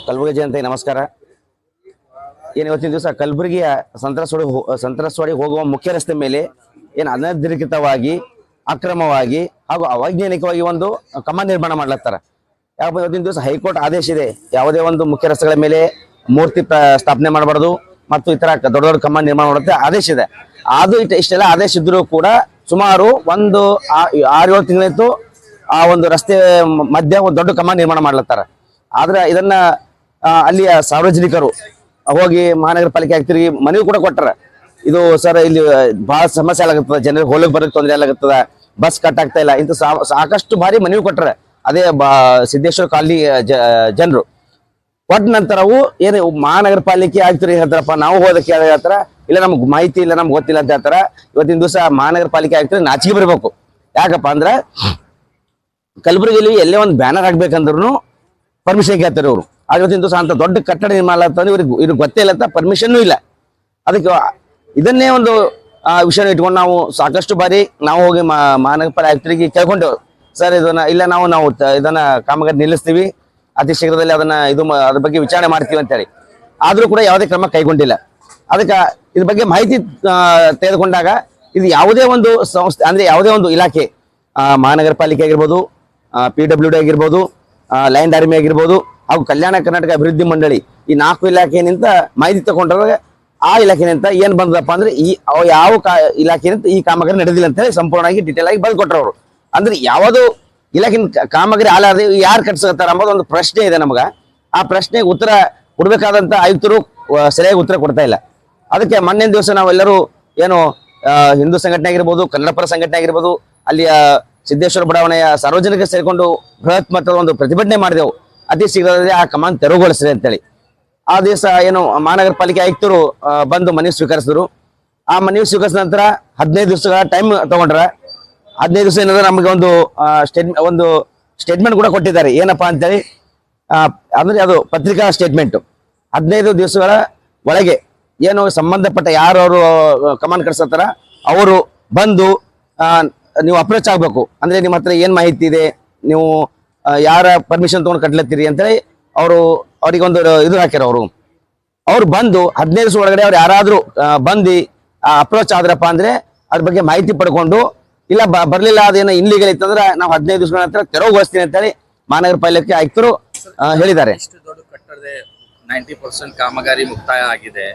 ಕಲಬುರಗಿ ಜನತೆಗೆ ನಮಸ್ಕಾರ. ಏನು ಇವತ್ತಿನ ದಿವಸ ಕಲಬುರಗಿಯ ಸಂತ್ರಸ್ವಾಡಿ ಹೋಗುವ ಮುಖ್ಯ ರಸ್ತೆ ಮೇಲೆ ಏನು ಅನಧಿಕೃತವಾಗಿ ಅಕ್ರಮವಾಗಿ ಹಾಗೂ ಅವೈಜ್ಞಾನಿಕವಾಗಿ ಒಂದು ಕಮಾನ್ ನಿರ್ಮಾಣ ಮಾಡ್ಲತ್ತಾರ. ಯಾಕಂದ್ರೆ ಇವತ್ತಿನ ದಿವಸ ಹೈಕೋರ್ಟ್ ಆದೇಶ ಇದೆ, ಯಾವುದೇ ಒಂದು ಮುಖ್ಯ ರಸ್ತೆಗಳ ಮೇಲೆ ಮೂರ್ತಿ ಸ್ಥಾಪನೆ ಮಾಡಬಾರ್ದು ಮತ್ತು ಈ ತರ ದೊಡ್ಡ ದೊಡ್ಡ ಕಮಾನ್ ನಿರ್ಮಾಣ ಮಾಡುತ್ತೆ ಆದೇಶ ಇದೆ. ಅದು ಇಷ್ಟೆಲ್ಲ ಆದೇಶ ಇದ್ರೂ ಕೂಡ ಸುಮಾರು ಒಂದು 6-7 ತಿಂಗಳಿತ್ತು ಆ ಒಂದು ರಸ್ತೆ ಮಧ್ಯ ಒಂದು ದೊಡ್ಡ ಕಮಾನ್ ನಿರ್ಮಾಣ ಮಾಡ್ಲತ್ತಾರ. ಆದ್ರೆ ಇದನ್ನ ಅಲ್ಲಿಯ ಸಾರ್ವಜನಿಕರು ಹೋಗಿ ಮಹಾನಗರ ಪಾಲಿಕೆ ಆಯುಕ್ತರಿಗೆ ಮನವಿ ಕೂಡ ಕೊಟ್ಟಾರ. ಇದು ಸರ್ ಇಲ್ಲಿ ಬಹಳ ಸಮಸ್ಯೆ ಆಗತ್ತದ, ಜನರಿಗೆ ಹೋಗಕ್ಕೆ ಬರೋಕ್ಕೆ ತೊಂದರೆ ಆಗತ್ತದ, ಬಸ್ ಕಟ್ ಆಗ್ತಾ ಇಲ್ಲ ಇಂತ ಸಾಕಷ್ಟು ಬಾರಿ ಮನವಿ ಕೊಟ್ಟಾರ. ಅದೇ ಸಿದ್ದೇಶ್ವರ ಕಾಲನಿ ಜನರು ಕೊಟ್ಟ ನಂತರವು ಏನು ಮಹಾನಗರ ಪಾಲಿಕೆ ಆಯುಕ್ತರಿಗೆ ಹೇಳ್ತಾರಪ್ಪ, ನಾವು ಹೋದಕ್ಕೆ ಹೇಳ್ತಾರ, ಇಲ್ಲ ನಮ್ಗೆ ಮಾಹಿತಿ ಇಲ್ಲ, ನಮ್ಗೆ ಗೊತ್ತಿಲ್ಲ ಅಂತ ಹೇಳ್ತಾರ. ಇವತ್ತಿನ ದಿವಸ ಮಹಾನಗರ ಪಾಲಿಕೆ ಆಯುಕ್ತರಿಗೆ ನಾಚಿಕೆ ಬರಬೇಕು. ಯಾಕಪ್ಪ ಅಂದ್ರೆ ಕಲಬುರಗಿಯಲ್ಲಿ ಎಲ್ಲೇ ಒಂದು ಬ್ಯಾನರ್ ಹಾಕ್ಬೇಕಂದ್ರೂ ಪರ್ಮಿಷನ್ ಕೇಳ್ತಾರೆ ಅವರು. ಇವತ್ತಿನ ದಿವಸ ಅಂತ ದೊಡ್ಡ ಕಟ್ಟಡ ನಿರ್ಮಾಣ ಅಂತಂದ್ರೆ ಇವ್ರಿಗೆ ಗೊತ್ತೇ ಇಲ್ಲ ಅಂತ ಪರ್ಮಿಷನ್ನೂ ಇಲ್ಲ. ಅದಕ್ಕೆ ಇದನ್ನೇ ಒಂದು ವಿಷಯ ಇಟ್ಕೊಂಡು ನಾವು ಸಾಕಷ್ಟು ಬಾರಿ ನಾವು ಹೋಗಿ ಮಹಾನಗರ ಪಾಲಿಕೆ ಆಯುಕ್ತರಿಗೆ ಕೇಳ್ಕೊಂಡೇವು, ಸರ್ ಇದನ್ನ ಇಲ್ಲ ನಾವು ಇದನ್ನ ಕಾಮಗಾರಿ ನಿಲ್ಲಿಸ್ತೀವಿ, ಅತಿ ಶೀಘ್ರದಲ್ಲಿ ಅದನ್ನ ಅದ್ರ ಬಗ್ಗೆ ವಿಚಾರಣೆ ಮಾಡ್ತೀವಿ ಅಂತೇಳಿ. ಆದ್ರೂ ಕೂಡ ಯಾವುದೇ ಕ್ರಮ ಕೈಗೊಂಡಿಲ್ಲ. ಅದಕ್ಕೆ ಇದ್ರ ಬಗ್ಗೆ ಮಾಹಿತಿ ತೆಗೆದುಕೊಂಡಾಗ ಇದು ಯಾವುದೇ ಒಂದು ಸಂಸ್ಥೆ ಅಂದ್ರೆ ಯಾವುದೇ ಒಂದು ಇಲಾಖೆ, ಮಹಾನಗರ ಪಾಲಿಕೆ ಆಗಿರ್ಬೋದು, PWD ಆಗಿರ್ಬೋದು, ಲೈನ್ ಆರ್ಮಿ ಆಗಿರ್ಬೋದು ಹಾಗೂ ಕಲ್ಯಾಣ ಕರ್ನಾಟಕ ಅಭಿವೃದ್ಧಿ ಮಂಡಳಿ, ಈ 4 ಇಲಾಖೆನಿಂದ ಮಾಹಿತಿ ತಗೊಂಡಾಗ ಆ ಇಲಾಖೆನಿಂದ ಏನ್ ಬಂದಪ್ಪ ಅಂದ್ರೆ ಯಾವ ಇಲಾಖೆನಿಂದ ಈ ಕಾಮಗಾರಿ ನಡೆದಿಲ್ಲ ಅಂತ ಹೇಳಿ ಸಂಪೂರ್ಣವಾಗಿ ಡೀಟೇಲ್ ಆಗಿ ಬರೆದು ಕೊಟ್ಟರು ಅವರು. ಅಂದ್ರೆ ಯಾವುದು ಇಲಾಖೆ ಕಾಮಗಾರಿ ಆಲಾರದೆ ಯಾರು ಕಟ್ಸತ್ತಾರ ಅಂಬೋದು ಒಂದು ಪ್ರಶ್ನೆ ಇದೆ ನಮಗ. ಆ ಪ್ರಶ್ನೆಗೆ ಉತ್ತರ ಕೊಡ್ಬೇಕಾದಂತ ಆಯುಕ್ತರು ಸರಿಯಾಗಿ ಉತ್ತರ ಕೊಡ್ತಾ ಇಲ್ಲ. ಅದಕ್ಕೆ ಮೊನ್ನೆ ದಿವಸ ನಾವೆಲ್ಲರೂ ಏನು ಹಿಂದೂ ಸಂಘಟನೆ ಆಗಿರ್ಬೋದು, ಕನ್ನಡ ಪರ ಸಂಘಟನೆ ಆಗಿರ್ಬೋದು, ಅಲ್ಲಿಯ ಸಿದ್ದೇಶ್ವರ ಬಡಾವಣೆಯ ಸಾರ್ವಜನಿಕರು ಸೇರಿಕೊಂಡು ಬೃಹತ್ ಮಟ್ಟದ ಒಂದು ಪ್ರತಿಭಟನೆ ಮಾಡಿದೆವು, ಅತಿ ಶೀಘ್ರದಲ್ಲಿ ಆ ಕಮಾನ್ ತೆರವುಗೊಳಿಸ್ರಿ ಅಂತೇಳಿ. ಆ ದಿವಸ ಏನು ಮಹಾನಗರ ಪಾಲಿಕೆ ಆಯುಕ್ತರು ಬಂದು ಮನವಿ ಸ್ವೀಕರಿಸಿದ್ರು. ಆ ಮನವಿ ಸ್ವೀಕರಿಸಿದ ನಂತರ 15 ದಿವಸಗಳ ಟೈಮ್ ತಗೊಂಡ್ರ. 15 ದಿವಸ ಏನಾದ್ರೆ ನಮಗೆ ಒಂದು ಸ್ಟೇಟ್ಮೆಂಟ್ ಕೂಡ ಕೊಟ್ಟಿದ್ದಾರೆ. ಏನಪ್ಪಾ ಅಂತೇಳಿ ಅಂದ್ರೆ ಅದು ಪತ್ರಿಕಾ ಸ್ಟೇಟ್ಮೆಂಟ್. 15 ದಿವಸಗಳ ಒಳಗೆ ಏನು ಸಂಬಂಧಪಟ್ಟ ಯಾರು ಅವರು ಕಮಾನ್ ಕಟ್ಸತ್ತಾರ ಅವರು ಬಂದು ನೀವು ಅಪ್ರೋಚ್ ಆಗ್ಬೇಕು. ಅಂದ್ರೆ ನಿಮ್ಮ ಹತ್ರ ಏನ್ ಮಾಹಿತಿ ಇದೆ, ನೀವು ಯಾರ ಪರ್ಮಿಷನ್ ತಗೊಂಡು ಕಟ್ಲತ್ತೀರಿ ಅಂತೇಳಿ ಅವರಿಗೊಂದು ಇದು ಹಾಕ್ಯಾರ. ಅವ್ರು ಬಂದು 15 ದಿವಸ ಒಳಗಡೆ ಅವ್ರು ಯಾರಾದ್ರೂ ಬಂದು ಅಪ್ರೋಚ್ ಆದ್ರಪ್ಪ ಅಂದ್ರೆ ಅದ್ರ ಬಗ್ಗೆ ಮಾಹಿತಿ ಪಡ್ಕೊಂಡು, ಇಲ್ಲ ಬರ್ಲಿಲ್ಲ ಅದೇನೋ ಇನ್ಲೀಗಲ್ ಇತ್ತಂದ್ರೆ ನಾವು 15 ದಿವಸಗಳ ನಂತರ ತೆರವುಗೊಳಿಸ್ತೀನಿ ಅಂತೇಳಿ ಮಹಾನಗರ ಪಾಲಿಕೆ ಆಯುಕ್ತರು ಹೇಳಿದ್ದಾರೆ. ಇಷ್ಟು ದೊಡ್ಡ ಕಟ್ಟಡದ 90% ಕಾಮಗಾರಿ ಮುಕ್ತಾಯ ಆಗಿದೆ,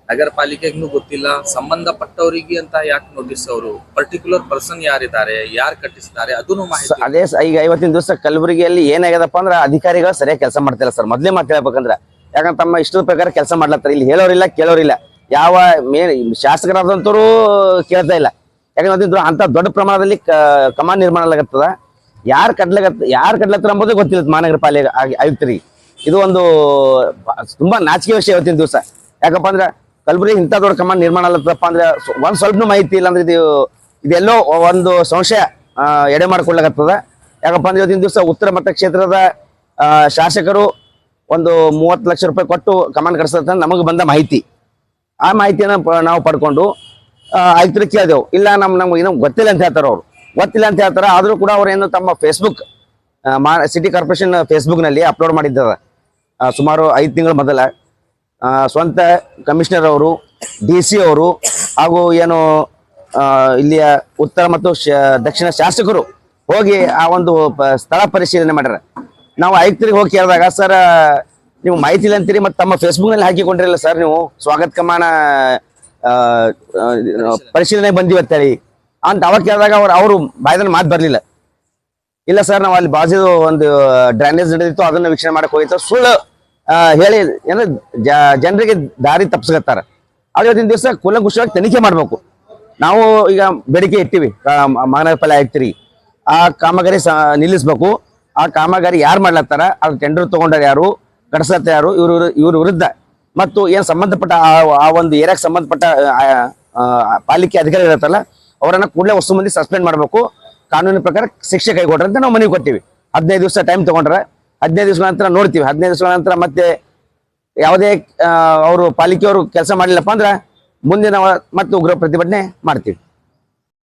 ನಗರ ಪಾಲಿಕೆಗೂ ಗೊತ್ತಿಲ್ಲ, ಸಂಬಂಧಪಟ್ಟವರಿಗೆ ಅಂತ ಯಾಕೆ ನೋಟಿಸ್? ಅವರು ಪರ್ಟಿಕ್ಯುಲರ್ ಪರ್ಸನ್ ಯಾರಿದ್ದಾರೆ, ಯಾರು ಕಟ್ಟಿಸಿದ್ದಾರೆ ಅದನ್ನು ಮಾಹಿತಿ. ಅದೇ ಈಗ ಇವತ್ತಿನ ದಿವಸ ಕಲಬುರಗಿಯಲ್ಲಿ ಏನಾಗ್ಯದಪ್ಪ ಅಂದ್ರೆ ಅಧಿಕಾರಿಗಳು ಸರಿಯಾಗಿ ಕೆಲಸ ಮಾಡ್ತಿಲ್ಲ ಸರ್. ಮೊದ್ಲೇ ಮಾತು ಹೇಳ್ಬೇಕಂದ್ರೆ, ಯಾಕಂದ್ರೆ ತಮ್ಮ ಇಷ್ಟದ ಪ್ರಕಾರ ಕೆಲಸ ಮಾಡ್ಲತ್ತಾರೆ. ಇಲ್ಲಿ ಹೇಳೋರಿಲ್ಲ ಕೇಳೋರಿಲ್ಲ, ಯಾವ ಶಾಸಕರಾದಂತರು ಕೇಳ್ತಾ ಇಲ್ಲ. ಯಾಕಂದ್ರೆ ಅಂತ ದೊಡ್ಡ ಪ್ರಮಾಣದಲ್ಲಿ ಕಮಾನ್ ನಿರ್ಮಾಣ ಆಗತ್ತದ, ಯಾರು ಕಟ್ಲತ್ತಾರ ಅಂಬೋದು ಗೊತ್ತಿಲ್ಲ ಮಹಾನಗರ ಪಾಲಿಕೆ ಆಯುಕ್ತರಿಗೆ. ಇದು ಒಂದು ತುಂಬಾ ನಾಚಿಕೆ ವಿಷಯ ಇವತ್ತಿನ ದಿವಸ. ಯಾಕಪ್ಪ ಅಂದ್ರೆ ಕಲಬುರಗಿ ಇಂಥ ದೊಡ್ಡ ಕಮಾನ್ ನಿರ್ಮಾಣ ಆಗತ್ತಪ್ಪ ಅಂದ್ರೆ ಒಂದ್ ಸ್ವಲ್ಪ ಮಾಹಿತಿ ಇಲ್ಲ ಅಂದ್ರೆ ಇದೆಲ್ಲೋ ಒಂದು ಸಂಶಯ ಎಡೆ ಮಾಡ್ಕೊಳ್ಳಾಗತ್ತದ. ಯಾಕಪ್ಪ ಅಂದ್ರೆ ಇವತ್ತಿನ ದಿವಸ ಉತ್ತರ ಮತಕ್ಷೇತ್ರದ ಶಾಸಕರು ಒಂದು 30 ಲಕ್ಷ ರೂಪಾಯಿ ಕೊಟ್ಟು ಕಮಾನ್ ಕಟ್ಸತ್ತ ನಮಗೆ ಬಂದ ಮಾಹಿತಿ. ಆ ಮಾಹಿತಿಯನ್ನ ನಾವು ಪಡ್ಕೊಂಡು ಆಯುಕ್ತರಿಗೆ ಕೇಳಿದೆವು. ಇಲ್ಲ ನಮ್ಗೆ ಏನೋ ಗೊತ್ತಿಲ್ಲ ಅಂತ ಹೇಳ್ತಾರ. ಅವ್ರು ಗೊತ್ತಿಲ್ಲ ಅಂತ ಹೇಳ್ತಾರ. ಆದ್ರೂ ಕೂಡ ಅವ್ರು ಏನು ತಮ್ಮ ಫೇಸ್ಬುಕ್ ಸಿಟಿ ಕಾರ್ಪೊರೇಷನ್ ಫೇಸ್ಬುಕ್ ನಲ್ಲಿ ಅಪ್ಲೋಡ್ ಮಾಡಿದ್ದಾರೆ. ಸುಮಾರು 5 ತಿಂಗಳ ಮೊದಲ ಸ್ವಂತ ಕಮಿಷನರ್ ಅವರು, DC ಅವರು ಹಾಗೂ ಏನು ಇಲ್ಲಿಯ ಉತ್ತರ ಮತ್ತು ದಕ್ಷಿಣ ಶಾಸಕರು ಹೋಗಿ ಆ ಒಂದು ಸ್ಥಳ ಪರಿಶೀಲನೆ ಮಾಡ್ಯಾರ. ನಾವು ಆಯುಕ್ತರಿಗೆ ಹೋಗಿ ಕೇಳಿದಾಗ, ಸರ್ ನೀವು ಮಾಹಿತಿ ಇಲ್ಲ ಅಂತೀರಿ ಮತ್ತು ತಮ್ಮ ಫೇಸ್ಬುಕ್ ನಲ್ಲಿ ಹಾಕಿಕೊಂಡಿರಲ್ಲ ಸರ್, ನೀವು ಸ್ವಾಗತ ಕಮಾನ ಪರಿಶೀಲನೆ ಬಂದಿವಿ ಅಂತೇಳಿ ಅಂತ ಅವಾಗ ಕೇಳಿದಾಗ ಅವರು ಬಾಯ್ದಲ್ಲಿ ಮಾತು ಬರ್ಲಿಲ್ಲ. ಇಲ್ಲ ಸರ್ ನಾವು ಅಲ್ಲಿ ಬಾಜು ಒಂದು ಡ್ರೈನೇಜ್ ನಡೆದಿತ್ತು, ಅದನ್ನ ವೀಕ್ಷಣೆ ಮಾಡಕ್ ಹೋಗಿತ್ತು, ಸುಳ್ಳು ಹೇಳಿ ಏನೋ ಜನರಿಗೆ ದಾರಿ ತಪ್ಪಿಸ್ಕತ್ತಾರ. ಇವತ್ತಿನ ದಿವಸ ಕೂಲಂಕುಷವಾಗಿ ತನಿಖೆ ಮಾಡ್ಬೇಕು. ನಾವು ಈಗ ಬೇಡಿಕೆ ಇಟ್ಟಿವಿ ಮಹಾನಗರ ಪಾಲಿಕೆ ಆಯುಕ್ತರಿಗೆ, ಆ ಕಾಮಗಾರಿ ನಿಲ್ಲಿಸ್ಬೇಕು. ಆ ಕಾಮಗಾರಿ ಯಾರು ಮಾಡ್ಲತ್ತಾರ, ಅದು ಟೆಂಡರ್ ತಗೊಂಡಾರ ಯಾರು, ಕಟ್ಸತ್ತ ಯಾರು, ಇವ್ರ ವಿರುದ್ಧ ಮತ್ತು ಏನ್ ಸಂಬಂಧಪಟ್ಟ ಆ ಒಂದು ಏರಿಯಾಕ್ಕೆ ಸಂಬಂಧಪಟ್ಟ ಪಾಲಿಕೆ ಅಧಿಕಾರಿ ಇರತ್ತಲ್ಲ ಅವರನ್ನ ಕೂಡಲೇ ಹೊಸ ಮಂದಿ ಸಸ್ಪೆಂಡ್ ಮಾಡಬೇಕು, ಕಾನೂನಿನ ಪ್ರಕಾರ ಶಿಕ್ಷೆ ಕೈಗೊಡ್ರಿ ಅಂತ ನಾವು ಮನವಿ ಕೊಟ್ಟಿವಿ. 15 ದಿವಸ ಟೈಮ್ ತಗೊಂಡ್ರೆ 15 ದಿವಸಗಳ ನಂತರ ನೋಡ್ತೀವಿ. 15 ದಿವಸಗಳ ನಂತರ ಮತ್ತೆ ಯಾವುದೇ ಅವರು ಪಾಲಿಕೆಯವರು ಕೆಲಸ ಮಾಡಲಿಲ್ಲಪ್ಪ ಅಂದ್ರೆ ಮುಂದೆ ನಾವು ಮತ್ತೆ ಉಗ್ರ ಪ್ರತಿಭಟನೆ ಮಾಡ್ತೀವಿ.